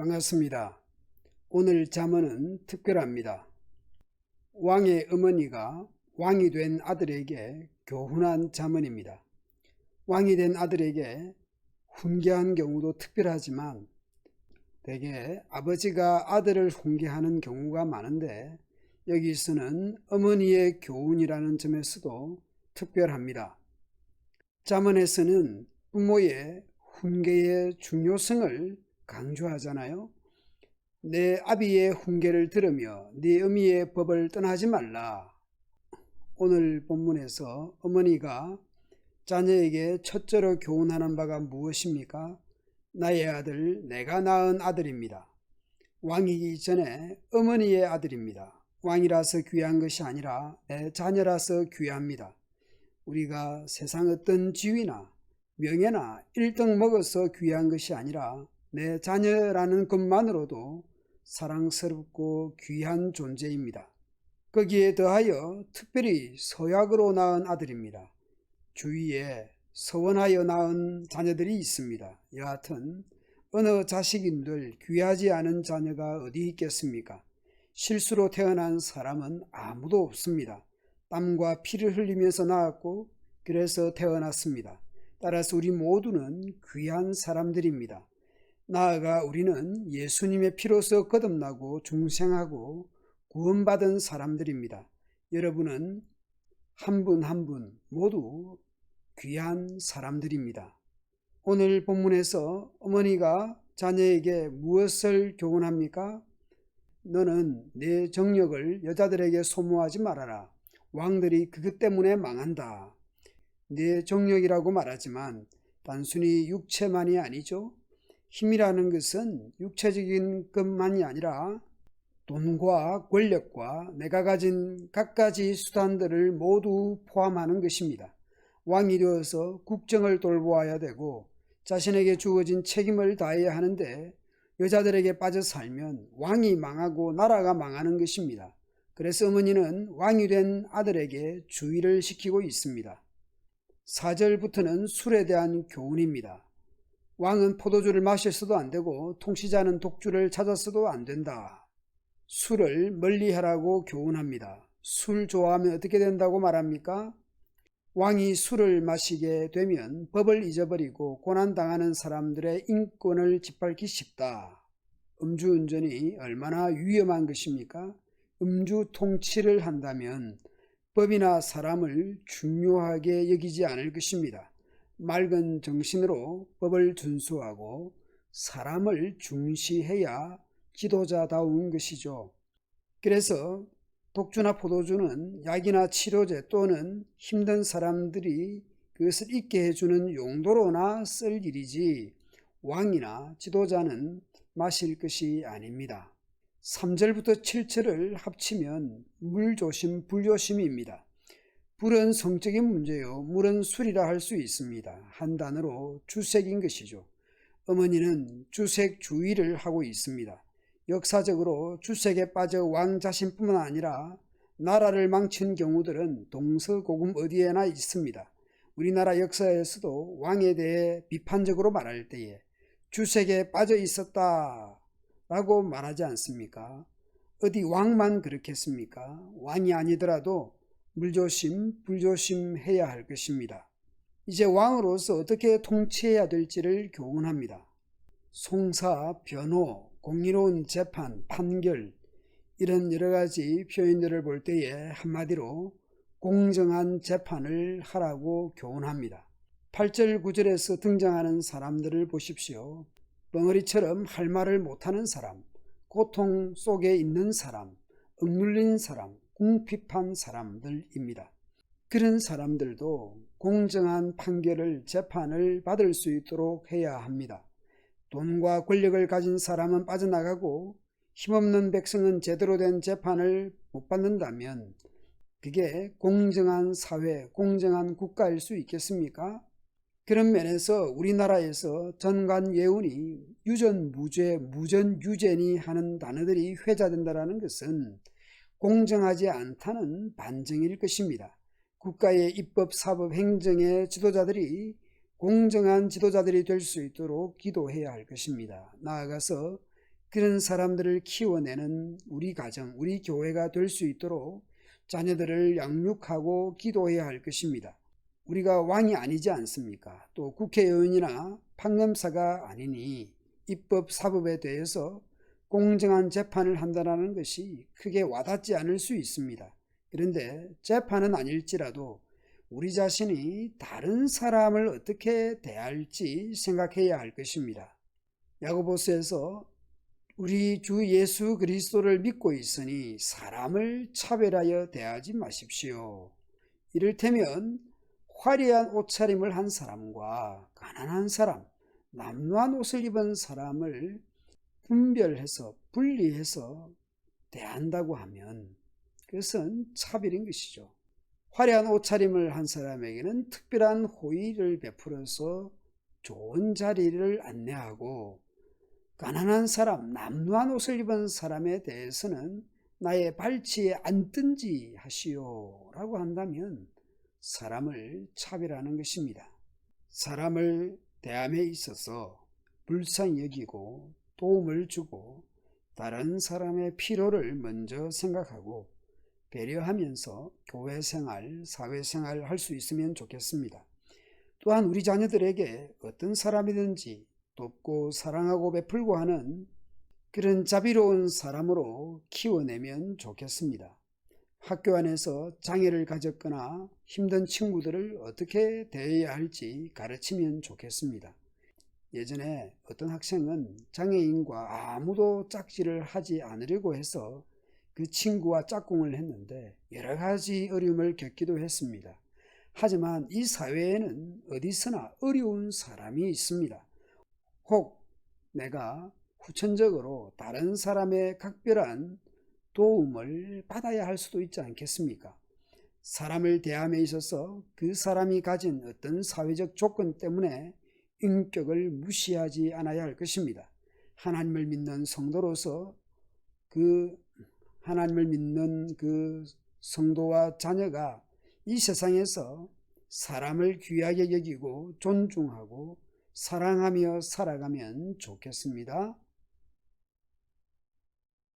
반갑습니다. 오늘 잠언은 특별합니다. 왕의 어머니가 왕이 된 아들에게 교훈한 잠언입니다. 왕이 된 아들에게 훈계한 경우도 특별하지만 대개 아버지가 아들을 훈계하는 경우가 많은데 여기서는 어머니의 교훈이라는 점에서도 특별합니다. 잠언에서는 부모의 훈계의 중요성을 강조하잖아요. 내 아비의 훈계를 들으며 네 어미의 법을 떠나지 말라. 오늘 본문에서 어머니가 자녀에게 첫째로 교훈하는 바가 무엇입니까? 나의 아들, 내가 낳은 아들입니다. 왕이기 전에 어머니의 아들입니다. 왕이라서 귀한 것이 아니라 내 자녀라서 귀합니다. 우리가 세상 어떤 지위나 명예나 1등 먹어서 귀한 것이 아니라 내 자녀라는 것만으로도 사랑스럽고 귀한 존재입니다. 거기에 더하여 특별히 서약으로 낳은 아들입니다. 주위에 서원하여 낳은 자녀들이 있습니다. 여하튼 어느 자식인들 귀하지 않은 자녀가 어디 있겠습니까? 실수로 태어난 사람은 아무도 없습니다. 땀과 피를 흘리면서 낳았고 그래서 태어났습니다. 따라서 우리 모두는 귀한 사람들입니다. 나아가 우리는 예수님의 피로서 거듭나고 중생하고 구원받은 사람들입니다. 여러분은 한 분 한 분 모두 귀한 사람들입니다. 오늘 본문에서 어머니가 자녀에게 무엇을 교훈합니까? 너는 내 정력을 여자들에게 소모하지 말아라. 왕들이 그것 때문에 망한다. 내 정력이라고 말하지만 단순히 육체만이 아니죠. 힘이라는 것은 육체적인 것만이 아니라 돈과 권력과 내가 가진 갖가지 수단들을 모두 포함하는 것입니다. 왕이 되어서 국정을 돌보아야 되고 자신에게 주어진 책임을 다해야 하는데 여자들에게 빠져 살면 왕이 망하고 나라가 망하는 것입니다. 그래서 어머니는 왕이 된 아들에게 주의를 시키고 있습니다. 4절부터는 술에 대한 교훈입니다. 왕은 포도주를 마셔서도 안 되고 통치자는 독주를 찾아서도 안 된다. 술을 멀리하라고 교훈합니다. 술 좋아하면 어떻게 된다고 말합니까? 왕이 술을 마시게 되면 법을 잊어버리고 고난당하는 사람들의 인권을 짓밟기 쉽다. 음주운전이 얼마나 위험한 것입니까? 음주 통치를 한다면 법이나 사람을 중요하게 여기지 않을 것입니다. 맑은 정신으로 법을 준수하고 사람을 중시해야 지도자다운 것이죠. 그래서 독주나 포도주는 약이나 치료제 또는 힘든 사람들이 그것을 잊게 해주는 용도로나 쓸 일이지 왕이나 지도자는 마실 것이 아닙니다. 3절부터 7절을 합치면 물조심, 불조심입니다. 불은 성적인 문제요, 물은 술이라 할 수 있습니다. 한 단어로 주색인 것이죠. 어머니는 주색 주의를 하고 있습니다. 역사적으로 주색에 빠져 왕 자신뿐만 아니라 나라를 망친 경우들은 동서고금 어디에나 있습니다. 우리나라 역사에서도 왕에 대해 비판적으로 말할 때에 주색에 빠져 있었다 라고 말하지 않습니까? 어디 왕만 그렇겠습니까? 왕이 아니더라도 물조심, 불조심해야 할 것입니다. 이제 왕으로서 어떻게 통치해야 될지를 교훈합니다. 송사, 변호, 공의로운 재판, 판결 이런 여러 가지 표현들을 볼 때에 한마디로 공정한 재판을 하라고 교훈합니다. 8절, 9절에서 등장하는 사람들을 보십시오. 벙어리처럼 할 말을 못하는 사람, 고통 속에 있는 사람, 억눌린 사람, 궁핍한 사람들입니다. 그런 사람들도 공정한 판결을, 재판을 받을 수 있도록 해야 합니다. 돈과 권력을 가진 사람은 빠져나가고 힘없는 백성은 제대로 된 재판을 못 받는다면 그게 공정한 사회, 공정한 국가일 수 있겠습니까? 그런 면에서 우리나라에서 전관예운이 유전무죄, 무전유죄니 하는 단어들이 회자된다는 것은 공정하지 않다는 반증일 것입니다. 국가의 입법, 사법, 행정의 지도자들이 공정한 지도자들이 될 수 있도록 기도해야 할 것입니다. 나아가서 그런 사람들을 키워내는 우리 가정, 우리 교회가 될 수 있도록 자녀들을 양육하고 기도해야 할 것입니다. 우리가 왕이 아니지 않습니까? 또 국회의원이나 판검사가 아니니 입법, 사법에 대해서 공정한 재판을 한다는 것이 크게 와닿지 않을 수 있습니다. 그런데 재판은 아닐지라도 우리 자신이 다른 사람을 어떻게 대할지 생각해야 할 것입니다. 야고보서에서 우리 주 예수 그리스도를 믿고 있으니 사람을 차별하여 대하지 마십시오. 이를테면 화려한 옷차림을 한 사람과 가난한 사람, 남루한 옷을 입은 사람을 분별해서 분리해서 대한다고 하면 그것은 차별인 것이죠. 화려한 옷차림을 한 사람에게는 특별한 호의를 베풀어서 좋은 자리를 안내하고, 가난한 사람, 남루한 옷을 입은 사람에 대해서는 나의 발치에 앉든지 하시오 라고 한다면 사람을 차별하는 것입니다. 사람을 대함에 있어서 불쌍히 여기고 도움을 주고 다른 사람의 필요를 먼저 생각하고 배려하면서 교회생활, 사회생활 할 수 있으면 좋겠습니다. 또한 우리 자녀들에게 어떤 사람이든지 돕고 사랑하고 베풀고 하는 그런 자비로운 사람으로 키워내면 좋겠습니다. 학교 안에서 장애를 가졌거나 힘든 친구들을 어떻게 대해야 할지 가르치면 좋겠습니다. 예전에 어떤 학생은 장애인과 아무도 짝지를 하지 않으려고 해서 그 친구와 짝꿍을 했는데 여러 가지 어려움을 겪기도 했습니다. 하지만 이 사회에는 어디서나 어려운 사람이 있습니다. 혹 내가 후천적으로 다른 사람의 각별한 도움을 받아야 할 수도 있지 않겠습니까? 사람을 대함에 있어서 그 사람이 가진 어떤 사회적 조건 때문에 인격을 무시하지 않아야 할 것입니다. 하나님을 믿는 성도로서 하나님을 믿는 그 성도와 자녀가 이 세상에서 사람을 귀하게 여기고 존중하고 사랑하며 살아가면 좋겠습니다.